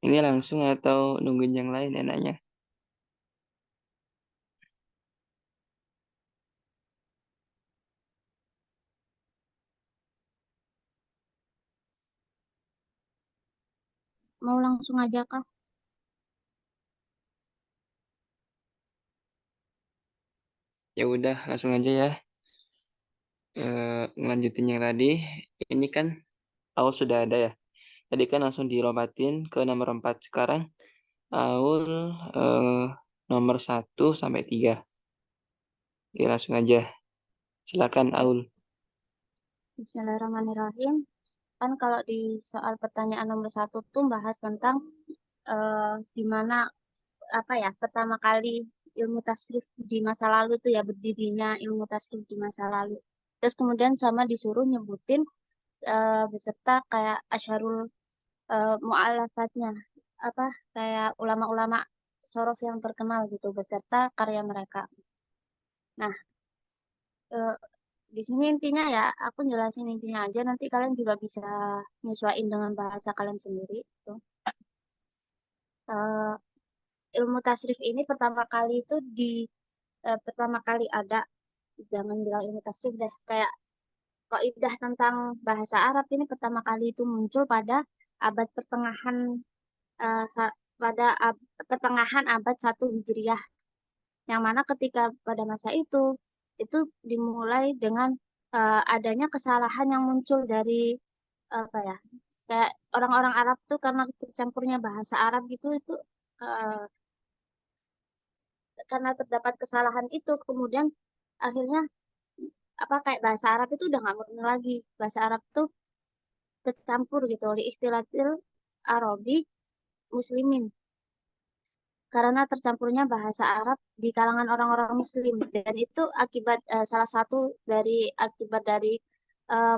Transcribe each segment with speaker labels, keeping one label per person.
Speaker 1: Ini langsung atau nungguin yang lain enaknya?
Speaker 2: Mau langsung aja kah?
Speaker 1: Ya udah, langsung aja ya. Ngelanjutin yang tadi. Ini kan Aul sudah ada ya. Tadi kan langsung dilompatin ke nomor 4. Sekarang Aul nomor 1 sampai 3. Oke, langsung aja. Silakan Aul.
Speaker 2: Bismillahirrahmanirrahim. Kan kalau di soal pertanyaan nomor 1 tuh bahas tentang gimana apa ya pertama kali ilmu tasrif di masa lalu tuh ya berdirinya ilmu tasrif di masa lalu. Terus kemudian sama disuruh nyebutin beserta kayak asyarul mu'alafatnya apa kayak ulama-ulama sorof yang terkenal gitu beserta karya mereka. Nah, eh, di sini intinya ya aku jelasin intinya aja nanti kalian juga bisa nyesuaiin dengan bahasa kalian sendiri gitu. Eh, ilmu tasrif ini pertama kali itu pertama kali ada, jangan bilang ilmu tasrif deh, kayak kaidah tentang bahasa Arab ini pertama kali itu muncul pada abad pertengahan eh, sa- pada pertengahan abad 1 Hijriah, yang mana ketika pada masa itu dimulai dengan adanya kesalahan yang muncul dari apa ya, kayak orang-orang Arab tuh karena tercampurnya bahasa Arab gitu itu eh, karena terdapat kesalahan itu kemudian akhirnya apa kayak bahasa Arab itu udah nggak murni lagi, bahasa Arab tuh tercampur gitu oleh ikhtilatil Arabi muslimin karena tercampurnya bahasa Arab di kalangan orang-orang Muslim, dan itu akibat salah satu dari akibat dari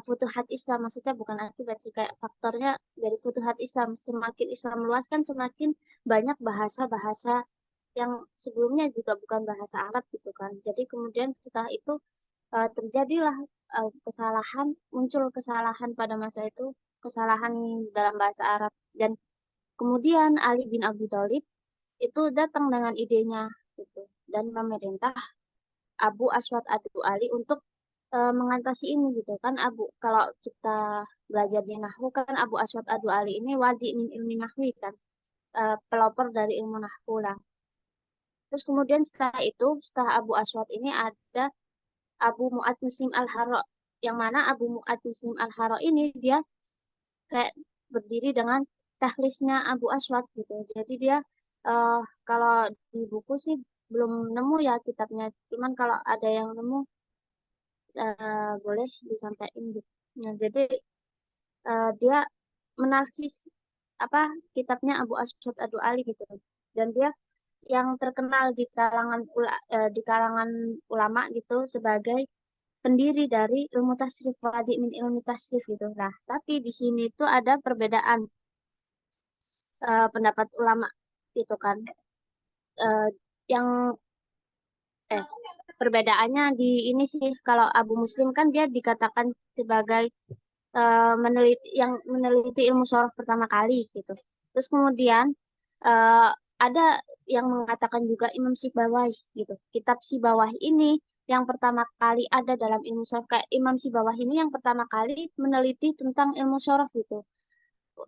Speaker 2: futuhat Islam, maksudnya bukan akibat sih kayak faktornya dari futuhat Islam, semakin Islam meluas kan semakin banyak bahasa-bahasa yang sebelumnya juga bukan bahasa Arab gitu kan, jadi kemudian setelah itu terjadilah kesalahan, muncul kesalahan pada masa itu, kesalahan dalam bahasa Arab, dan kemudian Ali bin Abi Thalib itu datang dengan idenya gitu dan memerintah Abu Aswad Adu Ali untuk mengatasi ini gitu kan. Kalau kita belajar di Nahwu kan Abu Aswad Adu Ali ini wadi min ilmi nahwi kan, pelopor dari ilmu Nahwu lah. Terus kemudian setelah itu, setelah Abu Aswad ini ada Abu Mu'ad Muslim Al-Haro, yang mana Abu Mu'ad Muslim Al-Haro ini dia kayak berdiri dengan takhlisnya Abu Aswad gitu. Jadi dia eh, kalau di buku sih belum nemu ya kitabnya. Cuman kalau ada yang nemu boleh disampaikan gitu. Nah, jadi dia menalkis apa kitabnya Abu Aswad Adu Ali gitu. Dan dia yang terkenal di kalangan ulama gitu sebagai pendiri dari ilmu tasrif, wadi min ilmu tasrif gitu. Nah, tapi di sini tuh ada perbedaan pendapat ulama gitu kan. Eh, yang eh perbedaannya di ini sih, kalau Abu Muslim kan dia dikatakan sebagai meneliti ilmu sorof pertama kali gitu. Terus kemudian eh, ada yang mengatakan juga Imam Sibawai gitu. Kitab Sibawai ini yang pertama kali ada dalam ilmu sorof, kayak Imam Sibawai ini yang pertama kali meneliti tentang ilmu sorof gitu.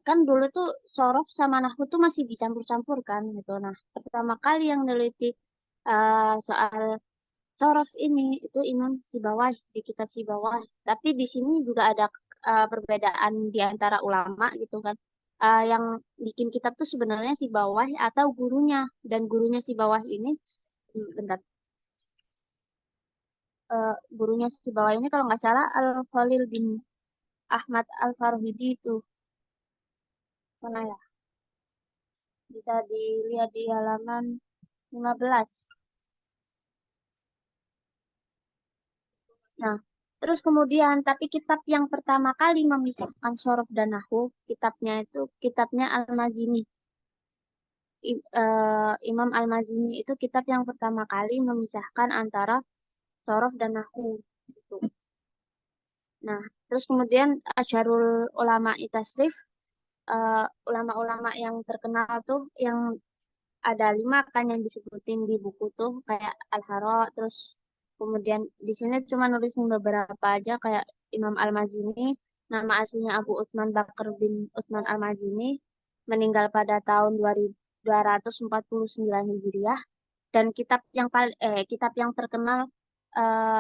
Speaker 2: Kan dulu tuh sorof sama nahwu tuh masih dicampur-campur kan gitu. Nah, pertama kali yang meneliti soal sorof ini itu Imam Sibawai di kitab Sibawai. Tapi di sini juga ada perbedaan di antara ulama gitu kan. Yang bikin kitab tuh sebenarnya Sibawai atau gurunya, dan gurunya Sibawai ini bentar, gurunya Sibawai ini kalau nggak salah Al Khalil bin Ahmad Al Farhidi itu mana ya? Bisa dilihat di halaman 15. Nah, terus kemudian, tapi kitab yang pertama kali memisahkan sorof dan nahwu, kitabnya Al-Mazini. Imam Al-Mazini itu kitab yang pertama kali memisahkan antara sorof dan nahwu. Gitu. Nah, terus kemudian Asyarul Ulama Tasrif ulama-ulama yang terkenal tuh yang ada 5 kan yang disebutin di buku tuh kayak Al-Hara, terus kemudian di sini cuma nulisin beberapa aja kayak Imam Al-Mazini, nama aslinya Abu Utsman Bakar bin Utsman Al-Mazini, meninggal pada tahun 249 Hijriah, dan kitab yang terkenal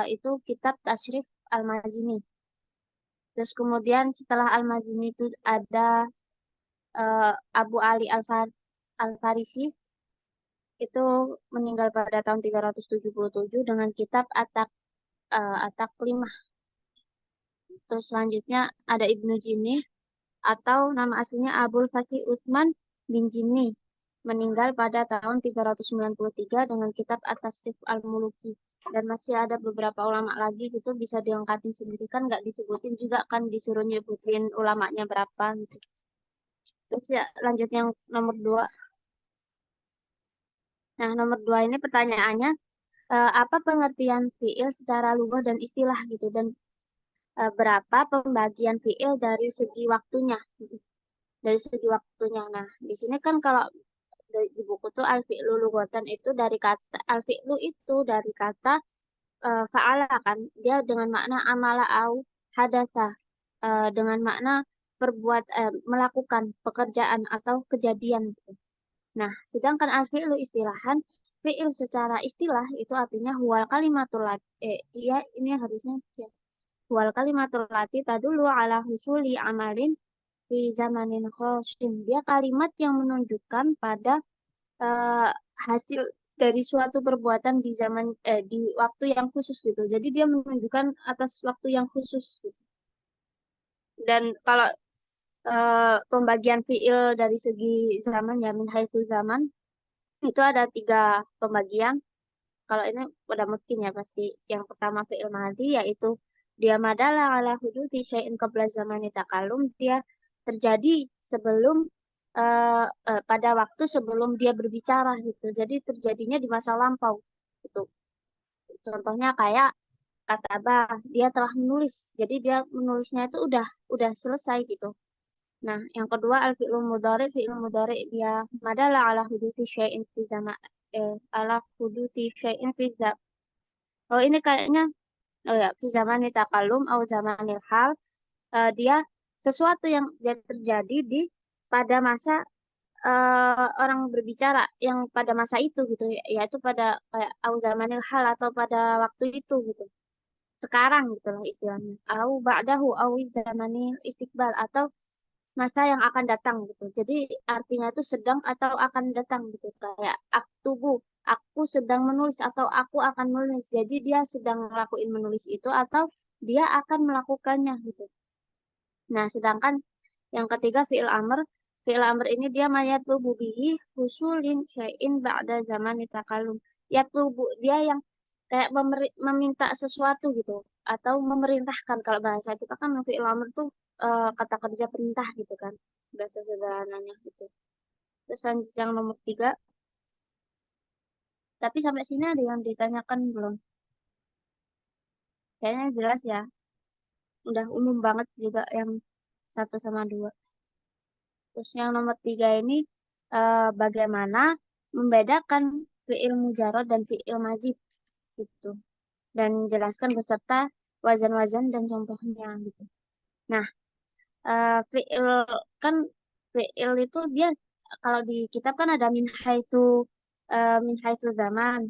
Speaker 2: itu kitab Tashrif Al-Mazini. Terus kemudian setelah Al-Mazini itu ada Abu Ali Al-Farisi, itu meninggal pada tahun 377 dengan kitab At-Taqlimah. Terus selanjutnya ada Ibnu Jinni atau nama aslinya Abul Fatih Utsman bin Jinni, meninggal pada tahun 393 dengan kitab At-Tasrif Al-Muluki. Dan masih ada beberapa ulama lagi gitu, bisa dilengkapi sendiri kan, nggak disebutin juga kan, disuruh nyebutin ulamanya berapa gitu. Terus ya lanjut yang nomor 2. Nah, nomor 2 ini pertanyaannya, apa pengertian fiil secara lugah dan istilah gitu, dan berapa pembagian fiil dari segi waktunya gitu. Dari segi waktunya. Nah, di sini kan kalau di buku tuh al-fi'lu lughatan itu dari kata al-fi'lu itu dari kata fa'ala kan. Dia dengan makna amala au hadatsa, dengan makna melakukan pekerjaan atau kejadian gitu. Nah, sedangkan al-fi'lu istilahan, fi'il secara istilah itu artinya huwal kalimatul iya ini harusnya ya. Huwal kalimatul lati tadulu ala husuli amalin fi zamanin khosin. Dia kalimat yang menunjukkan pada eh, hasil dari suatu perbuatan di waktu yang khusus gitu. Jadi dia menunjukkan atas waktu yang khusus gitu. Dan kalau pembagian fiil dari segi zaman ya min haitsu zaman itu ada 3 pembagian. Kalau ini udah mungkin ya pasti. Yang pertama fiil madhi yaitu dia madala ala huduti syai'in qabla zamani takalum, dia terjadi sebelum pada waktu sebelum dia berbicara gitu. Jadi terjadinya di masa lampau gitu. Contohnya kayak kata Abah, dia telah menulis. Jadi dia menulisnya itu udah selesai gitu. Nah, yang kedua al-fi'lu mudhari, fi'il mudhari dia madala ala huduti syai'in fi zaman ala huduti syai'in fi Oh, ini kayaknya oh ya, fi zamani takalum atau zamanil hal. Dia sesuatu yang dia terjadi di pada masa orang berbicara yang pada masa itu gitu ya, yaitu pada kayak au zamanil hal atau pada waktu itu gitu. Sekarang gitulah istilahnya. Au ba'dahu au zamanil istiqbal atau masa yang akan datang gitu. Jadi artinya itu sedang atau akan datang gitu. Kayak aktubu, aku sedang menulis atau aku akan menulis. Jadi dia sedang ngelakuin menulis itu atau dia akan melakukannya gitu. Nah, sedangkan yang ketiga fi'il amr. Fi'il amr ini dia mayatlubu bihi husulin syai'in ba'da zaman takalum. Yatlubu dia yang kayak meminta sesuatu gitu atau memerintahkan. Kalau bahasa kita kan fi'il amr tuh kata kerja perintah gitu kan, bahasa sederhananya gitu. Terus lanjut yang nomor 3, tapi sampai sini ada yang ditanyakan belum? Kayaknya jelas ya, udah umum banget juga yang 1 sama 2. Terus yang nomor 3 ini bagaimana membedakan fi'il mujarad dan fi'il mazid gitu, dan jelaskan beserta wazan-wazan dan contohnya gitu. Nah, fi'il kan fi'il itu dia kalau di kitab kan ada min haitsu zaman,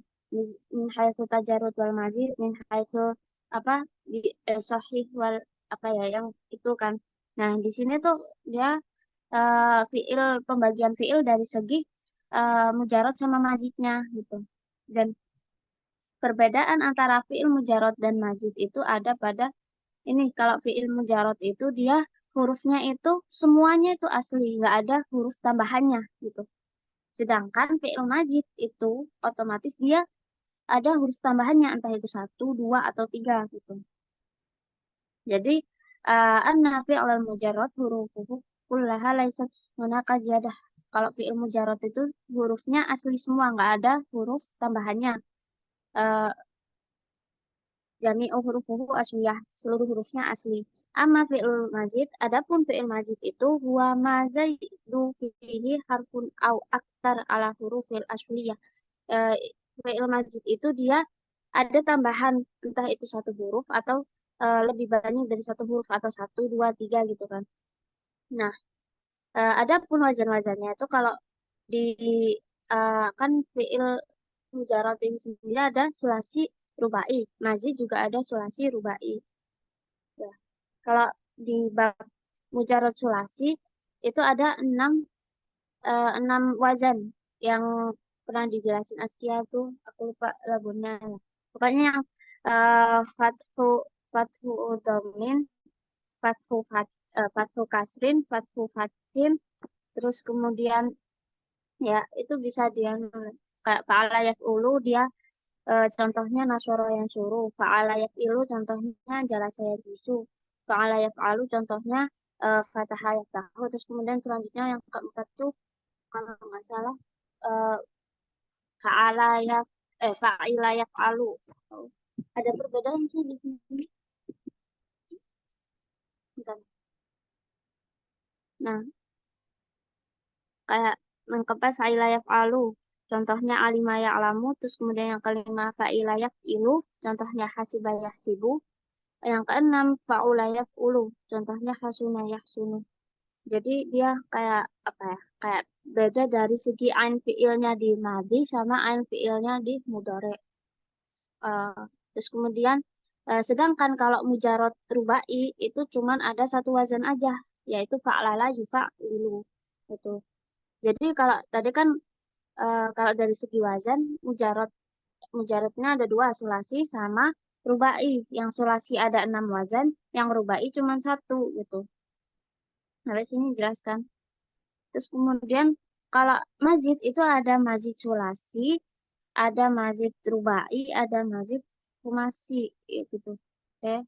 Speaker 2: min haitsu tajarrud wal mazid, min haitsu apa di sahih wal apa ya yang itu kan. Nah, di sini tuh dia pembagian fi'il dari segi mujarad sama mazidnya gitu. Dan perbedaan antara fi'il mujarad dan mazid itu ada pada ini. Kalau fi'il mujarad itu dia hurufnya itu semuanya itu asli, nggak ada huruf tambahannya gitu. Sedangkan fi'il mazid itu otomatis dia ada huruf tambahannya, entah itu 1, 2, atau 3 gitu. Jadi anna fi'il mujarad hurufuhu kullaha laisat hunaka ziyadah. Kalau fi'il mujarad itu hurufnya asli semua, nggak ada huruf tambahannya. Uh, Jami'u hurufuhu asliyah, seluruh hurufnya asli. Amma fi'il mazid, adapun fi'il mazid itu huwa ma zaidu fihi harfun au aktar ala hurufil asliyah. Eh, Fi'il mazid itu dia ada tambahan entah itu satu huruf atau lebih banyak dari satu huruf atau satu, dua, tiga gitu kan. Nah, adapun wajan-wajannya itu kalau di kan fi'il mujarad ini sendiri ada sulasi rubai, mazid juga ada sulasi rubai. Ya. Kalau di bab mujarad sulasi itu ada enam wazan yang pernah dijelasin Askia tuh, aku lupa lagunya. Pokoknya yang fathu fathu domin, fathu kasrin, fathu fathin, terus kemudian ya itu bisa dia kayak fa'ala ulu dia contohnya nasoro yang suruh, fa'ala ilu contohnya jalasa bisu, fa'ala alu contohnya fataha tahu, terus kemudian selanjutnya yang keempat tuh kalau nggak salah eh, fa'ala fa'ila alu. Ada perbedaan sih di sini. Bentar. Nah, kayak yang keempat fa'ila alu contohnya alima alamu, terus kemudian yang kelima fa'ila ilu contohnya hasiba yahsibu. Yang keenam, fa'ula yaf'ulu. Contohnya hasuna yahsunu. Jadi dia kayak apa ya? Kayak beda dari segi ain fiilnya di madi sama ain fiilnya di mudhari. Eh, Terus kemudian sedangkan kalau mujarot rubai itu cuman ada satu wazan aja, yaitu fa'lala yufa'ilu. Gitu. Jadi kalau tadi kan kalau dari segi wazan mujarotnya ada dua, sulasi sama rubai. Yang sulasi ada 6 wazan, yang rubai cuma satu gitu. Sampai sini jelaskan. Terus kemudian kalau mazid itu ada mazid sulasi, ada mazid rubai, ada mazid humasi gitu. Oke,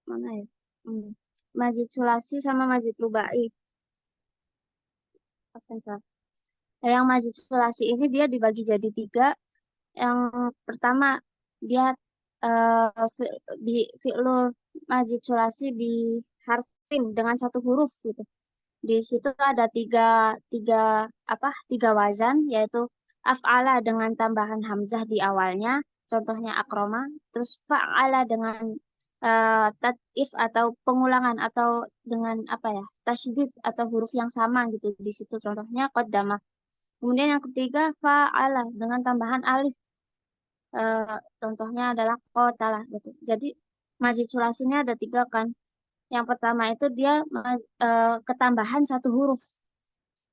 Speaker 2: mana ya? Hmm. Mazid sulasi sama mazid rubai. Apa yang salah? Yang mazid sulasi ini dia dibagi jadi tiga. Yang pertama dia fi'lul mazid sulasi bi harfin dengan satu huruf gitu. Di situ ada tiga wazan yaitu af'ala dengan tambahan hamzah di awalnya, contohnya akroma, terus fa'ala dengan tad'if atau pengulangan atau dengan apa ya tasydid atau huruf yang sama gitu di situ contohnya qaddama. Kemudian yang ketiga fa'ala dengan tambahan alif, contohnya adalah qatalah gitu. Jadi majid sulasinya ada tiga kan. Yang pertama itu dia ketambahan satu huruf.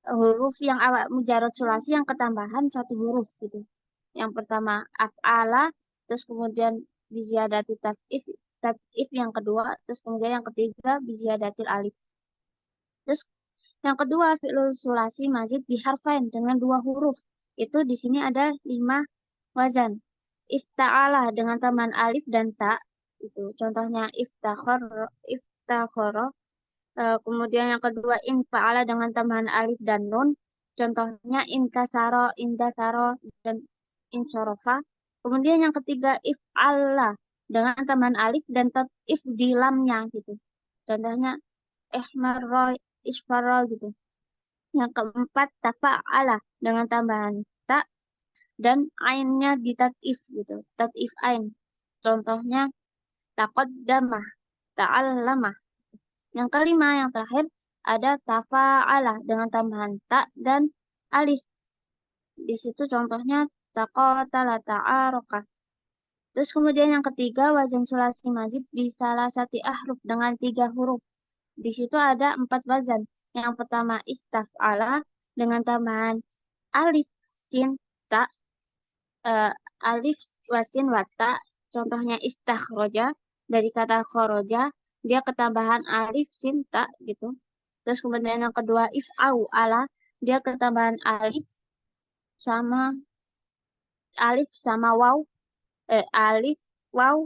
Speaker 2: Huruf yang awal mujarad sulasi yang ketambahan satu huruf gitu. Yang pertama af'ala, terus kemudian biziyadati tat'if yang kedua, terus kemudian yang ketiga biziyadatil alif. Terus yang kedua fi'lul sulasi mazid biharfain dengan dua huruf. Itu di sini ada 5 wazan. Ifta'ala dengan tambahan alif dan ta itu contohnya iftakhara. Kemudian yang kedua in fa'ala dengan tambahan alif dan nun. Contohnya in kasaro, indasaro, dan in sorofa. Kemudian yang ketiga if'alla dengan tambahan alif dan if di lamnya gitu. Contohnya ihmarra, isfarra gitu. Yang keempat tafa'ala dengan tambahan ta dan ainnya di tatif gitu. Tatif ain. Contohnya taqaddamah, ta'allamah. Yang kelima, yang terakhir, ada tafa'ala dengan tambahan ta dan alif. Di situ contohnya taqatala ta'aroka. Terus kemudian yang ketiga, wazan sulasi mazid bisalah sati ahruf dengan 3 huruf. Di situ ada 4 wazan. Yang pertama istaf'ala dengan tambahan alif, sin, ta, eh, alif, wasin, wata. Contohnya istakhroja dari kata khoroja, dia ketambahan alif, sin, ta gitu. Terus kemudian yang kedua if'au ala, dia ketambahan sama alif sama waw, alif, waw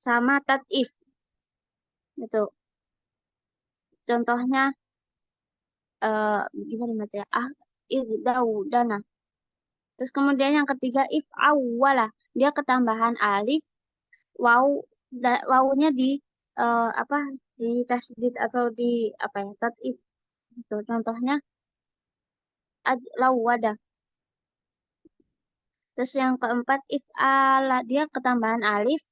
Speaker 2: sama tatif gitu. Contohnya gimana macam idau dana. Terus kemudian yang ketiga if'awwala, dia ketambahan alif, waw wawunya di apa di tasdid atau di apa ya tatif itu contohnya lawada. Terus yang keempat if'ala dia ketambahan alif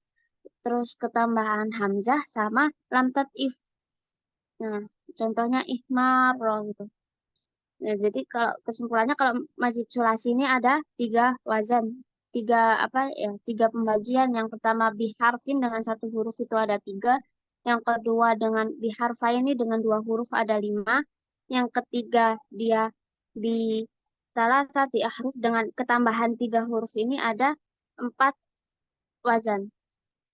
Speaker 2: terus ketambahan hamzah sama lam tatif. Nah, contohnya ihmar gitu. Nah, jadi kalau kesimpulannya kalau mazid sulasi ini ada tiga wazan, tiga apa ya, tiga pembagian. Yang pertama biharfin dengan satu huruf itu ada tiga. Yang kedua dengan biharfa ini dengan dua huruf ada lima. Yang ketiga dia di salah satu ahruf dengan ketambahan tiga huruf ini ada empat wazan.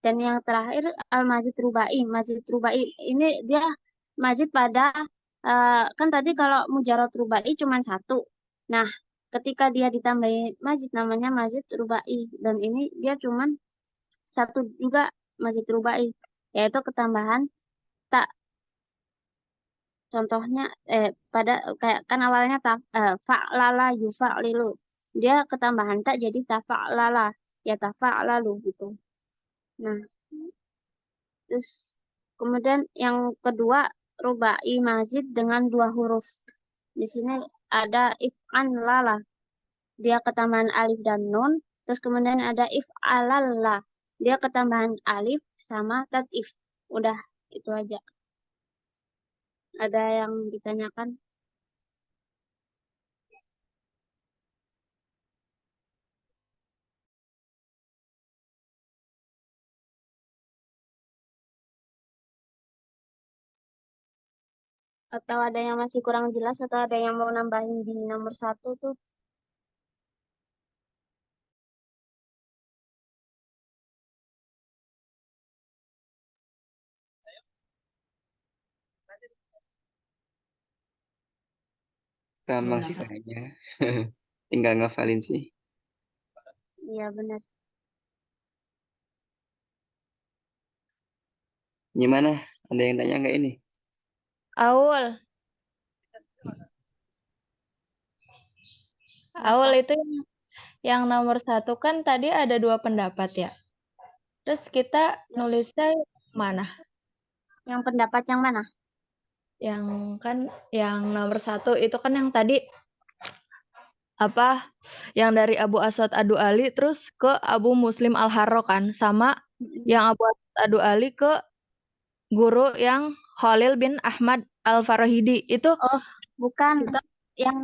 Speaker 2: Dan yang terakhir al-mazid rubai. Mazid rubai ini dia mazid pada kan tadi kalau mujarot rubai cuma satu. Nah, ketika dia ditambahi mazid namanya mazid rubai dan ini dia cuma satu juga mazid rubai yaitu ketambahan tak. Contohnya pada kayak kan awalnya fa'lala yufa'lilu. Dia ketambahan tak jadi tafa'lala ya tafa'lalu gitu. Nah, terus kemudian yang kedua rubai mazid dengan dua huruf. Di sini ada if'an lala. Dia ketambahan alif dan nun. Terus kemudian ada if'alalla. Dia ketambahan alif sama tatif. Udah itu aja. Ada yang ditanyakan atau ada yang masih kurang jelas atau ada yang mau nambahin di nomor satu tuh?
Speaker 1: Gampang sih kayaknya. Tinggal ngafalin sih.
Speaker 2: Iya benar.
Speaker 1: Gimana? Ada yang tanya nggak ini?
Speaker 3: Aul, Aul
Speaker 2: Apa?
Speaker 3: itu yang nomor satu kan tadi ada dua pendapat ya. Terus kita nulisnya mana?
Speaker 2: Yang pendapat yang mana?
Speaker 3: Yang kan yang nomor satu itu kan yang tadi apa? Yang dari Abu Aswad Adu Ali terus ke Abu Muslim Al-Harro kan, sama yang Abu Aswad Adu Ali ke guru yang Khalil bin Ahmad Al-Farahidi itu
Speaker 2: Oh, bukan.
Speaker 3: kita
Speaker 2: Yang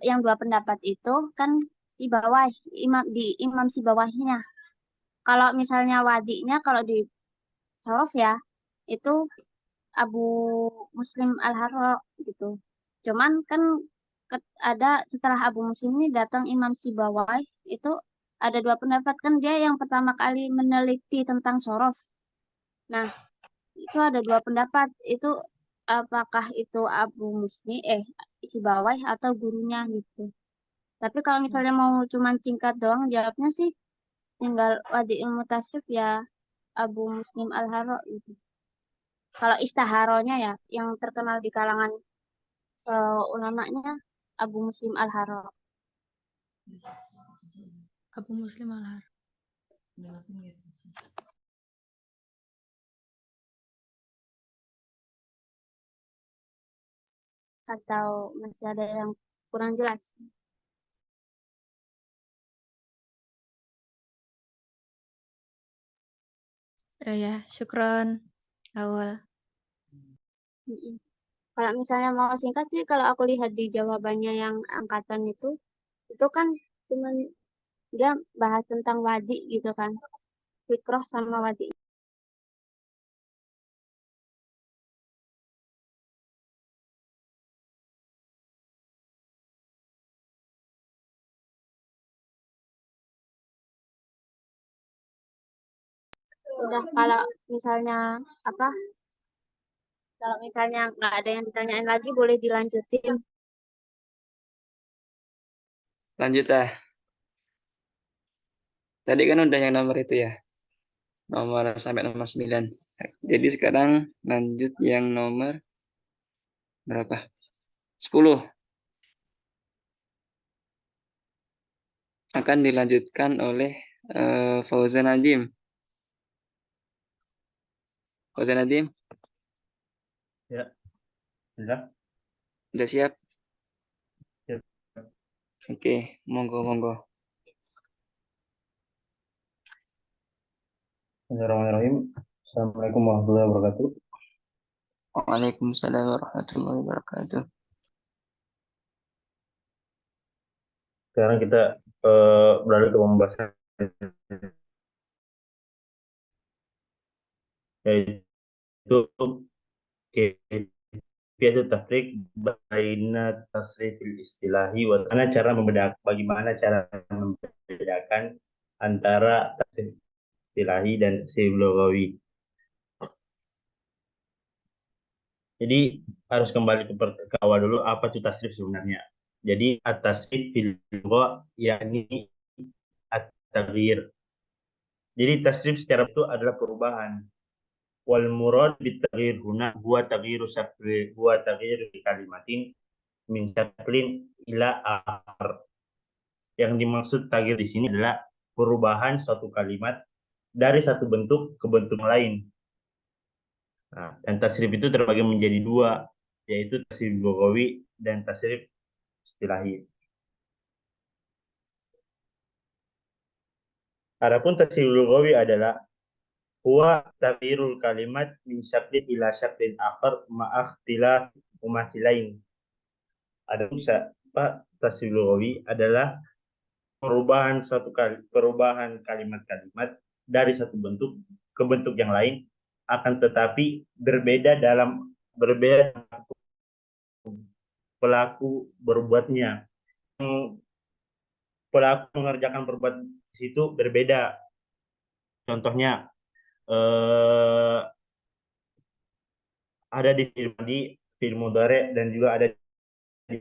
Speaker 2: yang dua pendapat itu kan si bawah imam si bawahnya. Kalau misalnya wadinya kalau di sorof ya itu Abu Muslim Al-Harro gitu. Cuman kan ada setelah Abu Muslim ini datang Imam Sibawai itu ada dua pendapat kan dia yang pertama kali meneliti tentang sorof. Nah, itu ada dua pendapat itu apakah itu Abu Musni Sibawai atau gurunya gitu. Tapi kalau misalnya mau cuman singkat doang jawabnya sih tinggal Wadi Ilmu Tasrif ya Abu Muslim Al-Haro gitu. Kalau istaharonya ya yang terkenal di kalangan ulamanya Abu Muslim Al-Haro.
Speaker 3: Abu Muslim Al-Harro.
Speaker 2: Atau masih ada yang kurang jelas?
Speaker 3: Ya, syukron. Aul.
Speaker 2: Mm-mm. Kalau misalnya mau singkat sih, kalau aku lihat di jawabannya yang angkatan itu kan cuman dia bahas tentang wadi gitu kan, fikroh sama wadi. Udah kalau misalnya apa, kalau misalnya nggak ada yang ditanyain lagi, boleh dilanjutin.
Speaker 1: Lanjut ah. Tadi kan udah yang nomor itu ya. Nomor sampai nomor 9. Jadi sekarang lanjut yang nomor berapa? 10. Akan dilanjutkan oleh Fauzan Nadim. Ustaz Nadim,
Speaker 4: Ya, sudah.
Speaker 1: udah siap?
Speaker 4: Siap.
Speaker 1: Oke, monggo monggo.
Speaker 4: Bismillahirrahmanirrahim. Assalamualaikum warahmatullahi wabarakatuh.
Speaker 1: Waalaikumsalam warahmatullahi wabarakatuh.
Speaker 4: Sekarang kita beralih ke pembahasan yaitu kaifiyatul tafriq baina tasrifil istilahi wa bagaimana cara membedakan antara tasrif istilahi dan tasrif lughawi. Jadi harus kembali ke awal dulu, apa itu tasrif sebenarnya. Jadi at-tasrif fil lugha yakni at-taghyir. Jadi tasrif secara itu adalah perubahan. Wal murad bitaghyir huna huwa taghyir kalimatin min syaklin ila akhar. Yang dimaksud taghyir di sini adalah perubahan suatu kalimat dari satu bentuk ke bentuk lain. Nah, dan tasrif itu terbagi menjadi dua, yaitu tasrif lughawi dan tasrif istilahi. Adapun tasrif lughawi adalah huwa taghyirul kalimat min syaklin ila syaklin akhar ma'akhtilaf umathilain. Adapun tasrif lughawi adalah perubahan kalimat-kalimat dari satu bentuk ke bentuk yang lain, akan tetapi berbeda pelaku berbuatnya. Pelaku mengerjakan perbuatan di situ berbeda. Contohnya ada di film mudhari dan juga ada di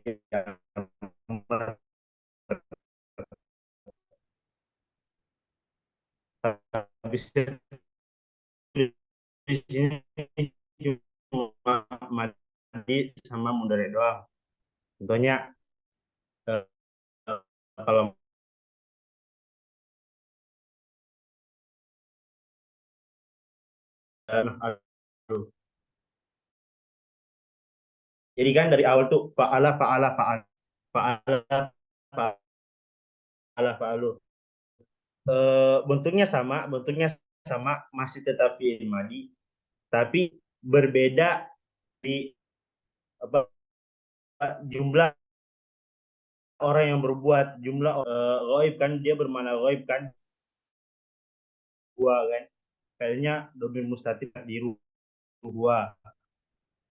Speaker 4: di sini cuma madi sama mudhari doang. Contohnya kalau jadi kan dari awal tuh fa'ala fa'ala fa'ala fa'ala fa'ala fa'alu. Bentuknya sama masih tetap fi'il madi, tapi berbeda di apa jumlah orang yang berbuat, jumlah ghaib kan, dia bermana ghaib kan, gua kan, kayaknya domir mustatir di gua.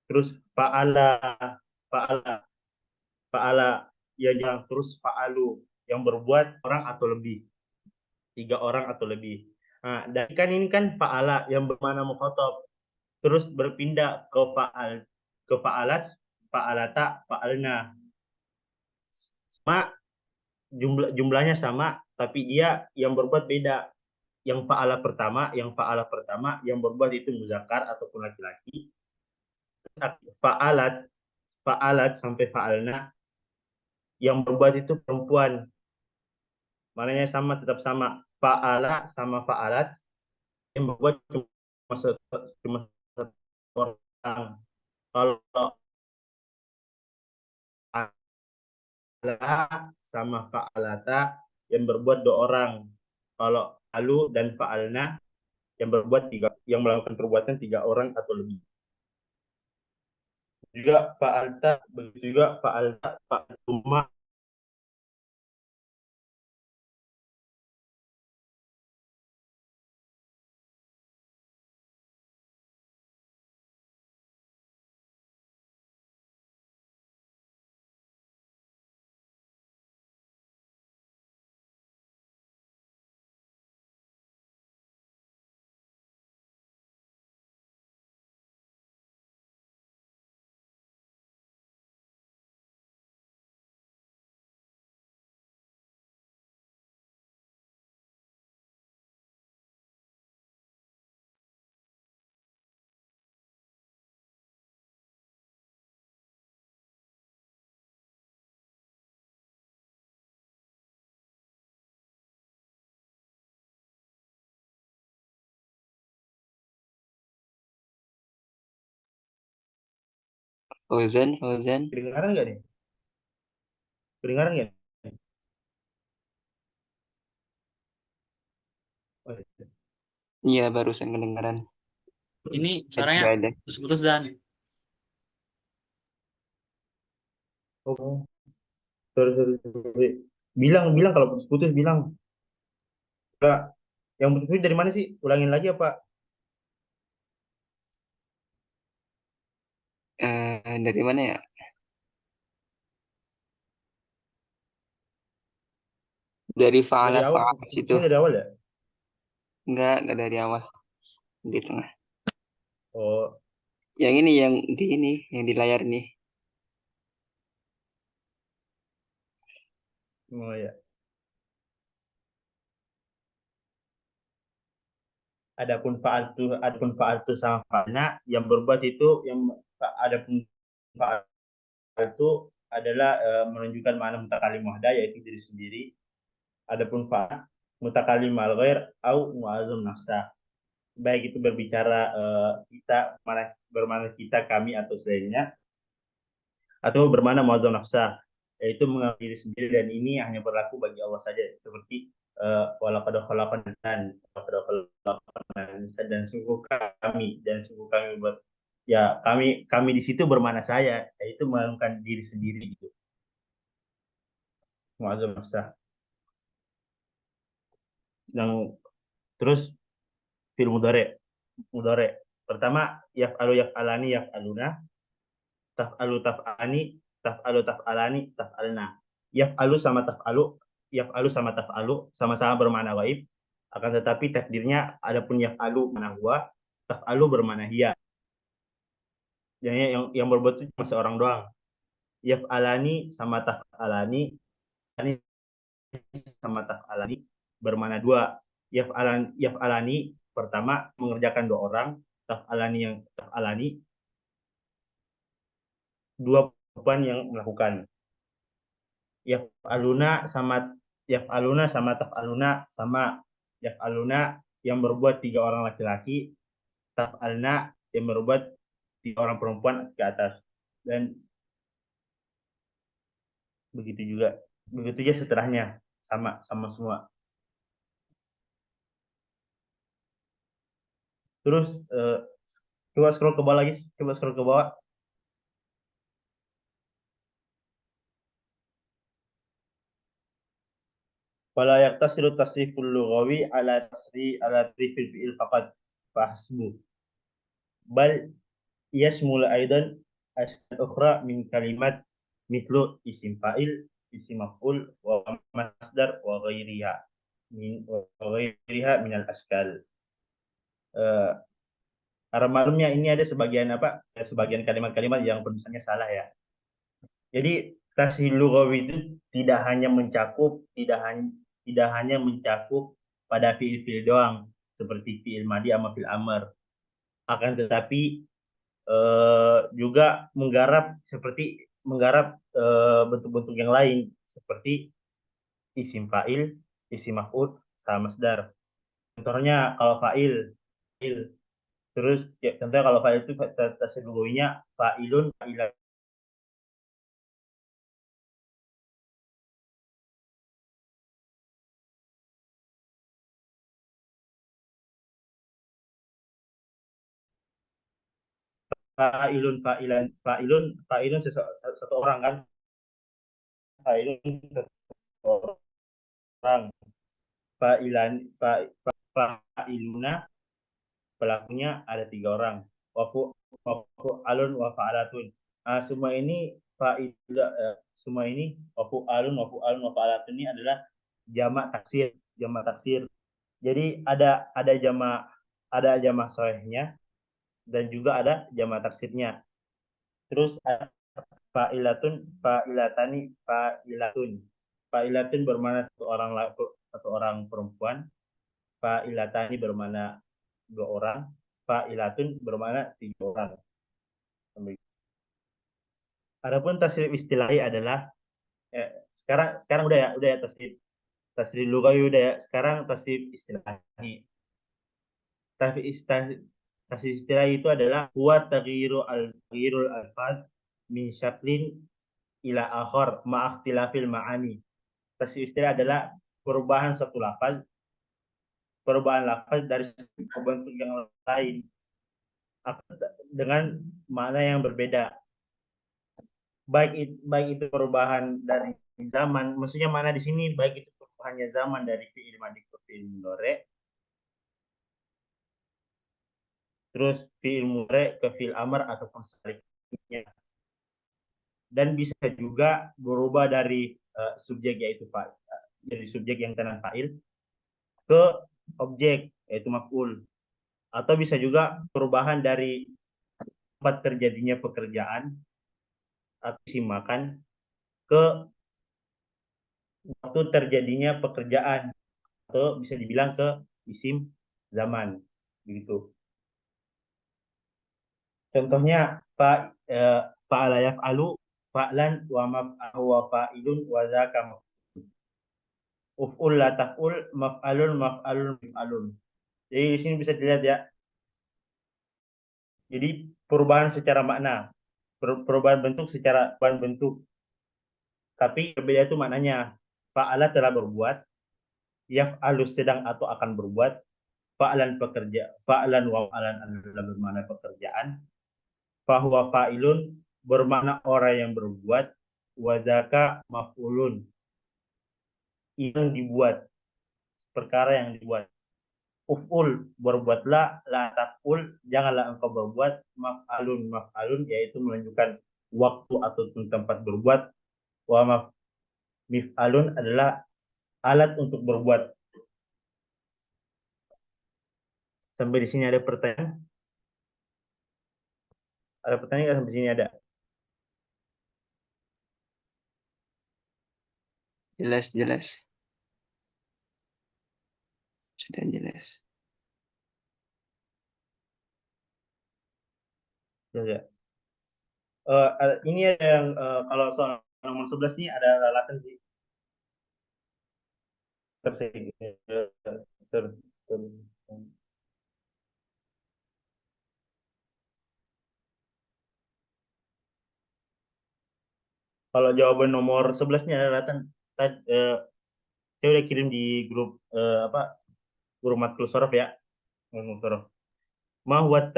Speaker 4: Terus fa'ala fa'ala fa'ala yang terus fa'alu yang berbuat orang atau lebih, 3 orang atau lebih. Nah, dan kan ini kan fa'ala yang bermana mukhatab, terus berpindah ke fa'alat, fa'alata, fa'alna. Sama jumlahnya sama, tapi dia yang berbuat beda. Yang fa'ala pertama yang berbuat itu muzakkar ataupun laki-laki. Fa'alat sampai fa'alna yang berbuat itu perempuan. Maknanya sama, tetap sama. Fa'ala sama fa'alat yang berbuat cuma orang. Kalau fa'ala sama fa'alata yang berbuat 2 orang. Kalau alu dan fa'alna yang berbuat 3, yang melakukan perbuatan 3 orang atau lebih. Juga fa'alta, begitu juga fa'altuma
Speaker 1: Fauzan.
Speaker 4: Kedengaran nggak nih? Kedengaran nggak? Oh, iya.
Speaker 1: Iya, barusan kedengaran.
Speaker 5: Ini suaranya
Speaker 1: Nggak ada.
Speaker 5: putus-putus Zan.
Speaker 4: Oh, sorry. Bilang kalau putus-putus bilang. Enggak. Yang putus-putus dari mana sih? Ulangin lagi apa?
Speaker 1: Dari mana ya? Dari
Speaker 4: Dari awal,
Speaker 1: fa'ala situ.
Speaker 4: putusnya dari awal ya?
Speaker 1: Enggak dari awal. Di tengah.
Speaker 4: Oh,
Speaker 1: Yang ini, yang di layar nih.
Speaker 4: oh ya. Adapun fa'altu sama fa'alna yang berbuat itu adapun fa'al itu adalah menunjukkan makna mutakalim wahda yaitu diri sendiri. Adapun fa'al mutakalim al ghair au mu'azzam nafsa. Baik itu berbicara kita bermana kita kami atau selainnya atau bermana mu'azzam nafsa yaitu mengenal diri sendiri dan ini hanya berlaku bagi Allah saja seperti walaqad khalaqna dan sungguh kami buat ya kami di situ bermana saya yaitu mengagungkan diri sendiri gitu muazzam nafsah yang terus fil mudhari pertama yaf'aluna taf'alani taf'alna yaf'alu sama taf'alu sama-sama bermakna gaib akan tetapi takdirnya adapun yaf'alu mana huwa taf'alu bermakna hiya yang berbuat itu cuma seorang doang yaf'alani sama taf'alani sama taf'alani bermakna dua yaf'alani pertama mengerjakan dua orang taf'alani dua perempuan yang melakukan yaf'aluna sama yaf'aluna yang berbuat tiga orang laki-laki taf'alna yang berbuat tiga orang perempuan ke atas dan begitu juga setelahnya sama semua terus coba scroll ke bawah wala yaktasiru tasriful lughawi ala tasrifil fi'il faqat fahsbu bal yashmul aidan asal ukhra min kalimat mithlu isim fa'il isim maf'ul wa masdar wa ghairiha min al askal maklumnya ini ada sebagian kalimat-kalimat yang penulisannya salah ya. Jadi tasrif lughawi itu tidak hanya mencakup pada fiil-fiil doang seperti fiil madi sama fiil amr. Akan tetapi juga menggarap bentuk-bentuk yang lain seperti isim fa'il, isim maf'ul, sama masdar. Contohnya kalau fa'il terus ya, contohnya kalau fa'il itu tasrif lughawinya fa'ilun fa'ilun satu orang kan fa'ilun satu orang fa'iluna pelakunya ada tiga orang wafu'alun wa fa'alatun semua ini wafu'alun wa fa'alatun ini adalah jamak taksir jadi ada jamak sahihnya dan juga ada jamak taksirnya terus ada fa'ilatun bermakna satu orang perempuan fa'ilatani bermakna dua orang fa'ilatun bermakna tiga orang adapun tasrif istilahi adalah sekarang udah ya tasrif lughawi udah ya sekarang tasrif istilahi tasrif istilahi itu adalah huwa taghyirul alfaz min syaklin ila akhar ma'akhtilafil ma'ani. Tasrif istilah adalah perubahan satu lafaz, dari bentuk yang lain dengan makna yang berbeda. Baik itu perubahan dari zaman, maksudnya mana di sini baik itu perubahannya zaman dari fi'il madhi ke fi'il mudhari, terus fi'il mudhari ke fi'il amr ataupun sebaliknya. Dan bisa juga berubah dari subjek yaitu dari subjek yang kanan fa'il ke objek yaitu maf'ul, atau bisa juga perubahan dari tempat terjadinya pekerjaan atau isim makan ke waktu terjadinya pekerjaan, atau bisa dibilang ke isim zaman, begitu. Contohnya fa'ala yaf'alu fa'lan wa maf'alu wa fa'ilun wa dzaka uf'ul la taf'ul maf'alun maf'alun. Jadi di sini bisa dilihat ya. Jadi perubahan secara makna, perubahan bentuk secara bentuk. Tapi berbeda itu maknanya. Fa'ala telah berbuat, yaf'alu sedang atau akan berbuat, fa'lan pekerja, fa'lan wa fa'lan adalah bermakna pekerjaan, fahuwa fa'ilun bermakna orang yang berbuat, wa dzaka maf'ulun yang dibuat, perkara yang dibuat. Uf'ul berbuatlah, la taf'ul janganlah engkau berbuat, maf'alun yaitu menunjukkan waktu ataupun tempat berbuat, wa mif'alun adalah alat untuk berbuat. Sampai di sini ada pertanyaan? Ada pertanyaan nggak sampai sini ada?
Speaker 1: Jelas. Sudah jelas.
Speaker 4: Ya. Ini yang kalau soal nomor 11 nih ada lalatan sih. Kalau jawaban nomor 11 nya ada lalatan. Saya udah kirim di grup grup matkul sorof ya. Mahwat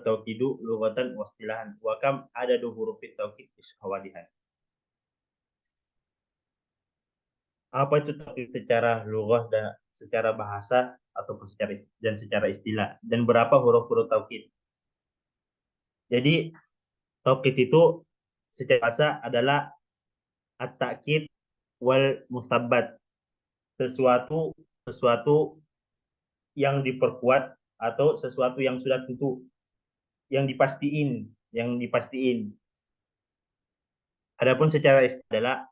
Speaker 4: taukidu lughatan wastilahan wa kam adadu hurufit taukid ishawadihan. Apa itu taukid secara lughah dan secara bahasa ataupun secara istilah, dan berapa huruf-huruf taukid? Jadi taukid itu secara bahasa adalah at-ta'kid wal musabbat, sesuatu yang diperkuat atau sesuatu yang sudah tentu, yang dipastiin. Adapun secara istilah adalah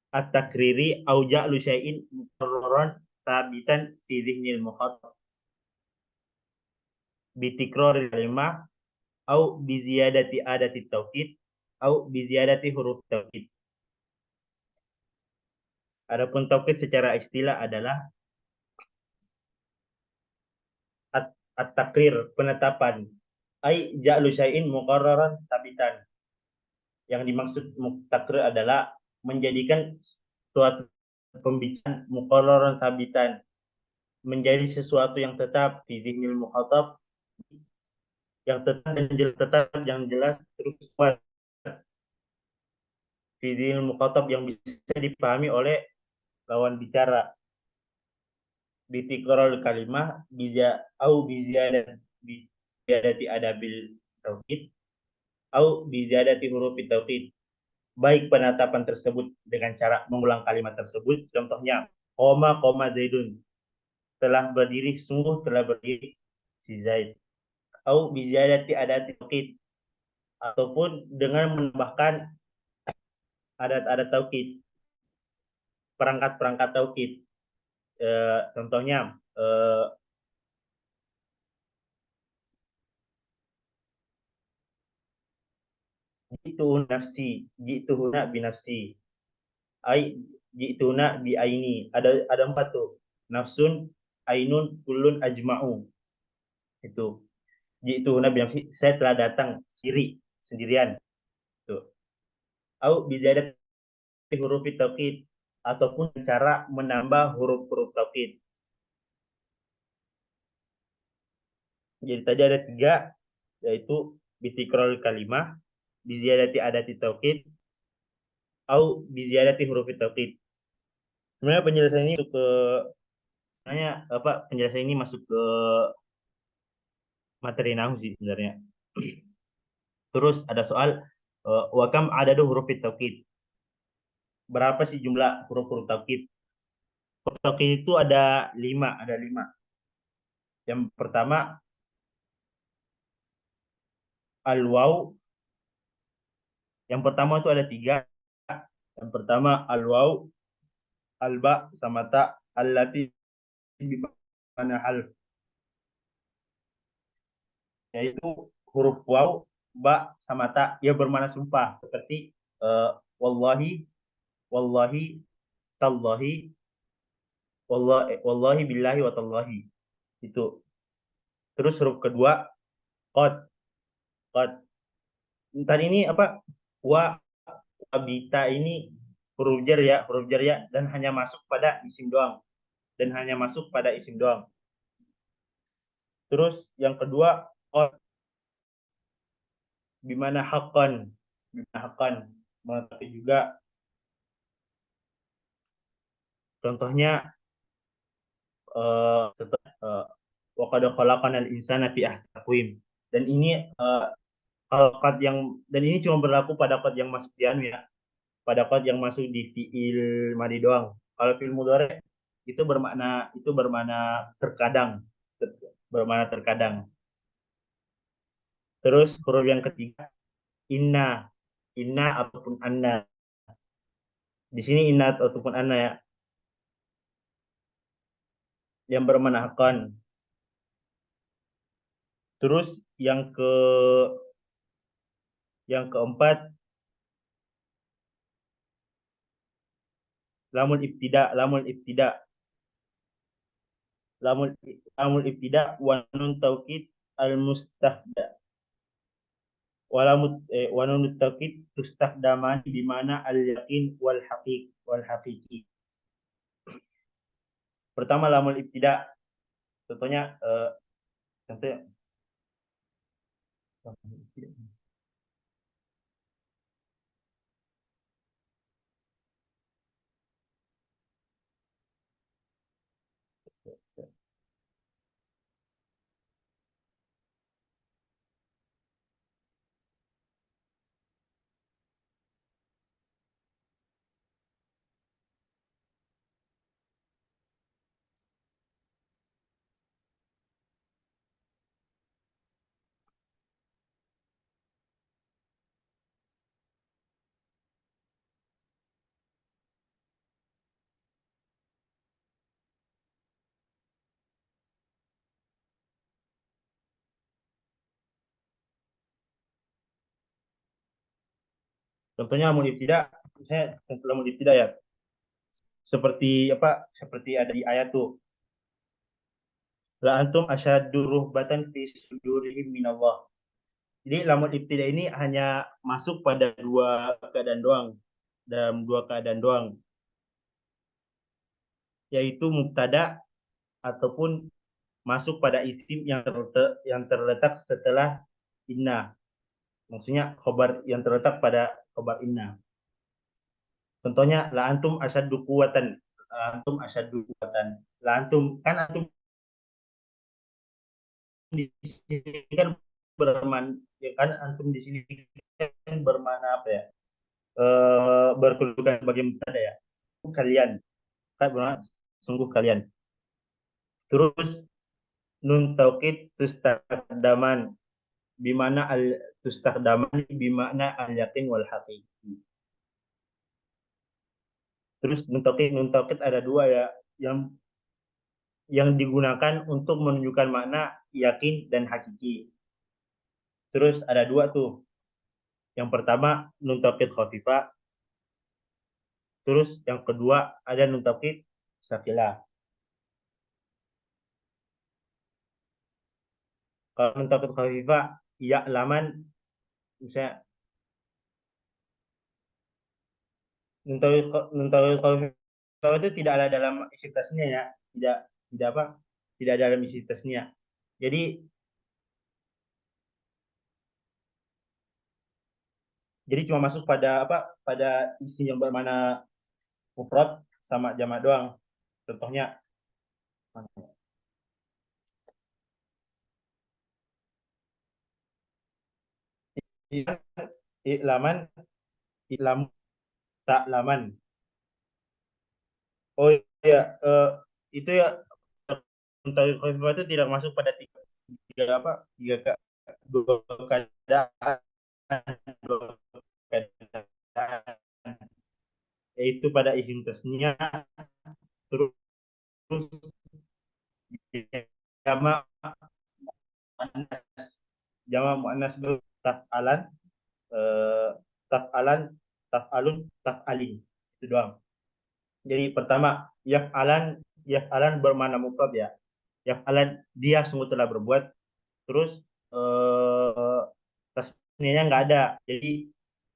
Speaker 4: at-takriri au ja'lu syai'in mukarraran sabitan fi dhihnil mukhatab bi tikraril kalimah au bi ziyadati adati taukid au bi ziyadati huruf taukid. Adapun taukid secara istilah adalah at-takrir, penetapan, ai ja'lu syai'in mukarraran sabitan. Yang dimaksud takrir adalah menjadikan suatu pembicaraan mukarraran sabitan, menjadi sesuatu yang tetap di dhihnil mukhatab, yang tetap yang jelas terus kuat di dhihnil mukhatab, yang bisa dipahami oleh lawan bicara. Bitikrarul kalimah bisa au biziyadati adabil tauhid au biziyadati huruf tauhid. Baik penetapan tersebut dengan cara mengulang kalimat tersebut, contohnya koma Zaidun, telah berdiri si Zaid, au biziyadati adati tauhid, ataupun dengan menambahkan adat-adat tauhid, perangkat-perangkat tauhid. Contohnya ji'tuhuna binafsi, ai ji'tuna bi aini. Ada 4 tuh, nafsun, ainun, kullun, ajma'u. Itu ji'tuhuna binafsi, saya telah datang siri sendirian. Tuh. Au bizadati huruf taukid, ataupun cara menambah huruf-huruf taukid. Jadi tadi ada 3, yaitu bitikrol kalimah, biziyadati adati taukid, au biziyadati huruf taukid. Sebenarnya penjelasan ini masuk ke penjelasan ini masuk ke materi nahu sih sebenarnya. Terus ada soal wakam adadu huruf taukid. Berapa sih jumlah huruf-huruf taukid? Huruf taukid itu ada 5, Yang pertama al-waw. Yang pertama itu ada 3. Yang pertama al-waw, al-ba sama ta, allati bimana hal. Yaitu huruf waw, ba sama ta, ia bermakna sumpah, seperti wallahi, wallahi, tallahi, wallahi billahi wa tallahi. Itu. Terus huruf kedua qad. Tadi ini wabita ini huruf jar ya, dan hanya masuk pada isim doang. Terus yang kedua qad, bimana haqqan. Mengetahui juga. Contohnya wa qad khalaqanal insana fi ahsani taqwim. Dan ini cuma berlaku pada qad yang masuk di anu ya. Pada qad yang masuk di fiil madi doang. Kalau fiil mudhari itu bermakna terkadang. Terus huruf yang ketiga inna ataupun anna. Di sini inna ataupun anna ya, yang bermakna akan. Terus yang keempat lamul ibtida wa nun taukid al mustahda. Wa nun taukid tustahdaman di mana al yakin wal haqiqi. Pertama lamul ibtida. Contohnya contohnya lamul ibtida, saya lamul ibtida ya. Seperti ada di ayat tuh. La antum asyaddu ruhbatan fi sudurihim minallah. Jadi lamul ibtida ini hanya masuk pada dalam dua keadaan doang, yaitu mubtada ataupun masuk pada isim yang terletak setelah inna. Maksudnya khobar yang terletak pada khobar inna. Contohnya la antum asyaddu quwwatan. La antum di sini kan antum di sini kan bermana apa ya? Berkedudukan sebagai mubtada ya. Kalian. Kan bermakna sungguh kalian. Terus nun taukid tustahdaman bimana al tustahdaman bimana al yakin wal haqiqi. Terus nun taukid ada 2 ya, yang digunakan untuk menunjukkan makna yakin dan hakiki. Terus ada 2 tuh. Yang pertama nun taukid khafifah. Terus yang kedua ada nun taukid sakilah. Kalau nun taukid khafifah ya'laman misalnya Nuntawil kalau itu tidak ada dalam isi tasnya ya, tidak apa, tidak ada dalam isi tasnya. Jadi cuma masuk pada apa, pada isi yang bermana mufrad sama jamak doang. Contohnya i'laman, i'lam, ta'laman. Oh iya, itu ya, Nuntawil itu tidak masuk pada tiga apa, dua keadaan, dua keadaan, yaitu pada isim tasnya, terus jamak muannas, jamak muannas taf'alan, eh, taf'alan, taf'alun, taf'alin, itu doang. Jadi pertama, yaf'alan bermakna mufrad ya, yaf'alan dia sungguh telah berbuat, terus tasniahnya nggak ada, jadi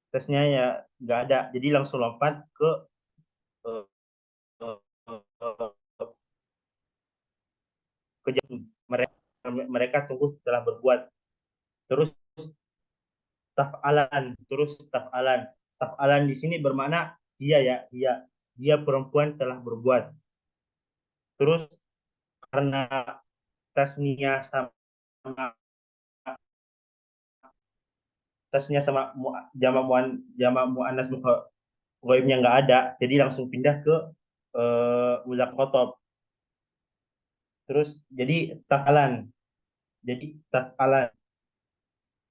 Speaker 4: tasnya ya nggak ada, jadi langsung lompat ke eh, mereka, mereka tunggu setelah berbuat, terus taf'alan di sini bermakna dia ya, dia perempuan telah berbuat. Terus karena tasniah sama jamak muannas ghaibnya nggak ada, jadi langsung pindah ke muzak khotob. Terus jadi taf'alan,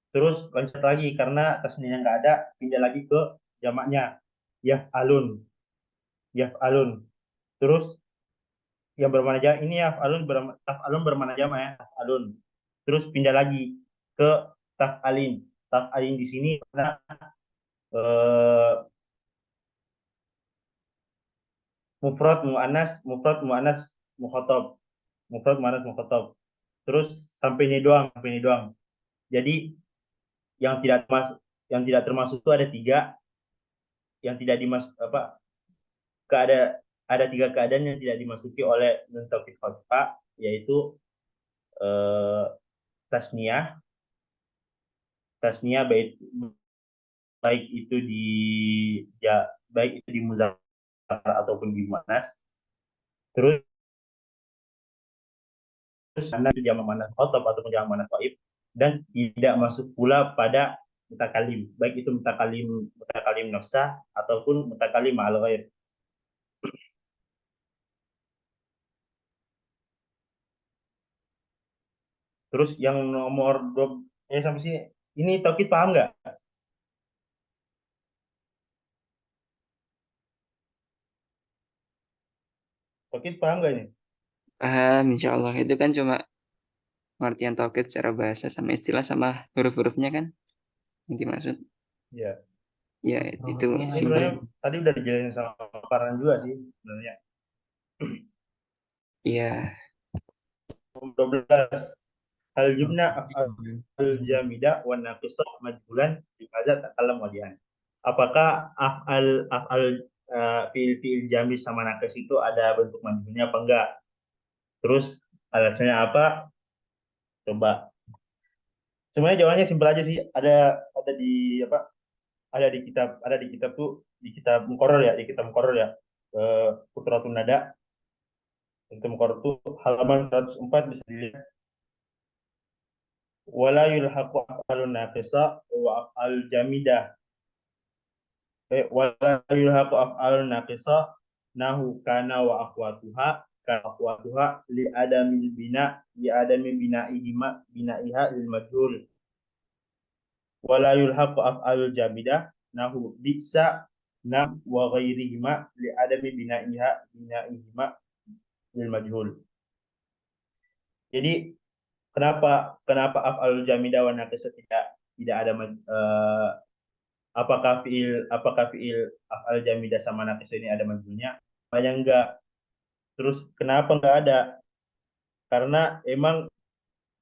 Speaker 4: terus loncat lagi karena tasniahnya nggak ada, pindah lagi ke jamaknya yaf'alun, yaf'alun. Terus yang bermakna jamak ini taf'alun bermakna jamak ya, taf'alun. Terus pindah lagi ke taf'alin. Taf'alin di sini karena eh, mufrad muannas mukhatab, mufrad muannas mukhatab. Terus sampai ini doang. Jadi yang tidak termasuk, itu ada tiga, yang tidak dimasuk apa, ada tiga keadaan yang tidak dimasuki oleh nun taukid khafifah, yaitu eh, tasniah, baik baik itu di baik itu di muzakkar ataupun di muannas. Terus karena itu jamak muannas khotob ataupun jamak muannas ghaib, dan tidak masuk pula pada mutakalim, baik itu mutakalim nafsah ataupun mutakalim ma'al ghair. Terus yang nomor 2 sampai sini, ini Taukid paham nggak? Taukid paham nggak ini?
Speaker 1: Paham, insya Allah. Itu kan cuma pengertian tauhid secara bahasa sama istilah sama huruf-hurufnya kan yang dimaksud.
Speaker 4: Ya.
Speaker 1: Ya, itu
Speaker 4: Ini
Speaker 1: simpel.
Speaker 4: sebenarnya tadi udah dijelasin sama Farhan juga sih sebenarnya.
Speaker 1: Iya.
Speaker 4: 12. Hal jumna af'al jamida wa naqisa majhulan bimaza takalam wadihan. Apakah af'al fiil jamid sama naqis itu ada bentuk majhulnya apa enggak? Terus alasannya apa? Coba. Sebenarnya jawabannya simpel aja sih. Ada di apa? Ada di kitab tuh, di kitab Muqarrar ya, Qutratun Nada. Itu Muqarrar tuh halaman 104 bisa dilihat. Wala yulhaqu af'alun naqisa wa af'al jamidah. Wala yulhaqu af'alun naqisa nahu kana wa akhwatuha li adami bina'iha lil majhul. Wala yulhaqu af'alul jamidah nahu bisa na wa ghairihima li adami bina'ihima lil majhul. Jadi kenapa af'alul jamidah wa naqisa tidak ada apakah fiil af'al jamidah sama naqis ini ada majhulnya? Banyak enggak. Terus kenapa enggak ada? Karena emang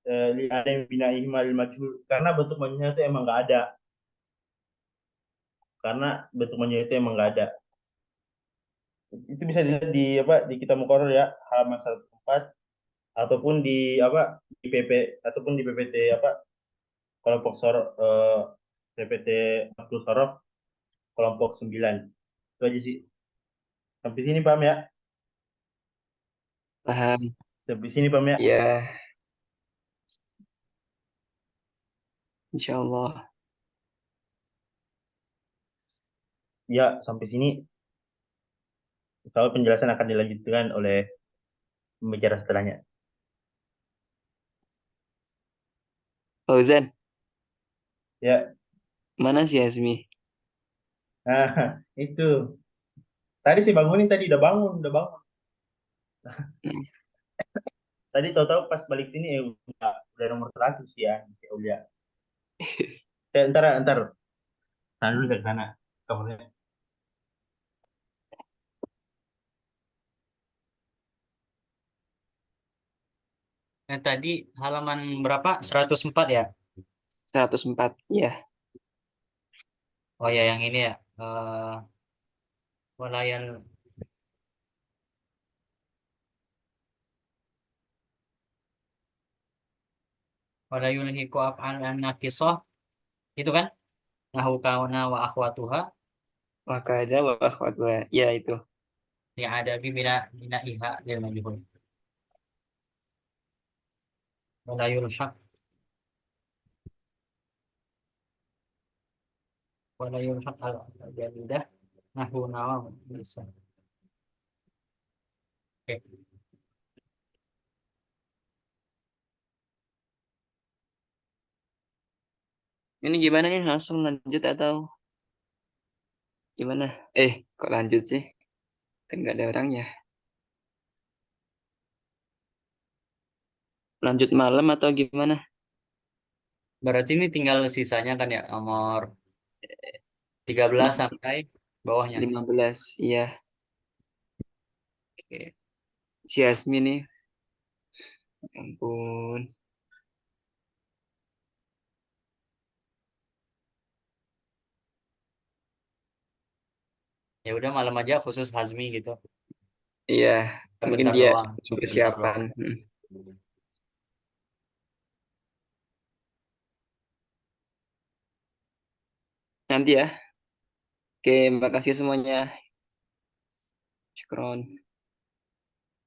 Speaker 4: li adami bina'ihima lil majhul, karena bentuk majhulnya itu emang enggak ada. karena bentuk monyet itu emang nggak ada. Itu bisa dilihat di apa di Kitab Muqarrar ya, halaman 104, ataupun di apa di PP, ataupun di PPT apa kelompok PPT Abdul Sorof kelompok 9. Itu aja sih. Sampai sini paham ya?
Speaker 1: Paham.
Speaker 4: Sampai sini paham ya?
Speaker 1: Ya, insya Allah.
Speaker 4: Ya, sampai sini. Kalau penjelasan akan dilanjutkan oleh pembicara setelahnya.
Speaker 1: Fauzan,
Speaker 4: Ya,
Speaker 1: mana si Hasmi?
Speaker 4: nah itu. Tadi sih bangunin, tadi udah bangun, udah bangun. Tadi tahu-tahu pas balik sini udah nomor 100 ya, ya udah. Ntar, tahan dulu saya ke sana kamarnya.
Speaker 5: Yang tadi halaman berapa? 104 ya?
Speaker 1: 104, ya.
Speaker 5: Oh ya, yang ini ya. Walayan walayul hiku af'al nakisah itu kan? Nahu kauna wa akhwatuha
Speaker 1: Maka ada wa akhwatwa. Ya, itu.
Speaker 5: yang ada bina iha lil majhul. Walayul haq walayul haq al jadidah nahu nawa bisa. Oke.
Speaker 1: Ini gimana nih? Langsung lanjut atau gimana? Kok lanjut sih? Kan nggak ada orangnya. Lanjut malam atau gimana?
Speaker 5: Berarti ini tinggal sisanya kan ya nomor 13 sampai bawahnya.
Speaker 1: 15, iya.
Speaker 5: Oke.
Speaker 1: Si Hasmi nih. Ya ampun.
Speaker 5: Ya udah malam aja khusus Hazmi gitu.
Speaker 1: Iya, mungkin
Speaker 5: Bentar
Speaker 1: dia
Speaker 5: doang. Bentar
Speaker 1: persiapan.
Speaker 5: doang.
Speaker 1: Nanti ya. Oke, makasih semuanya. Syukron.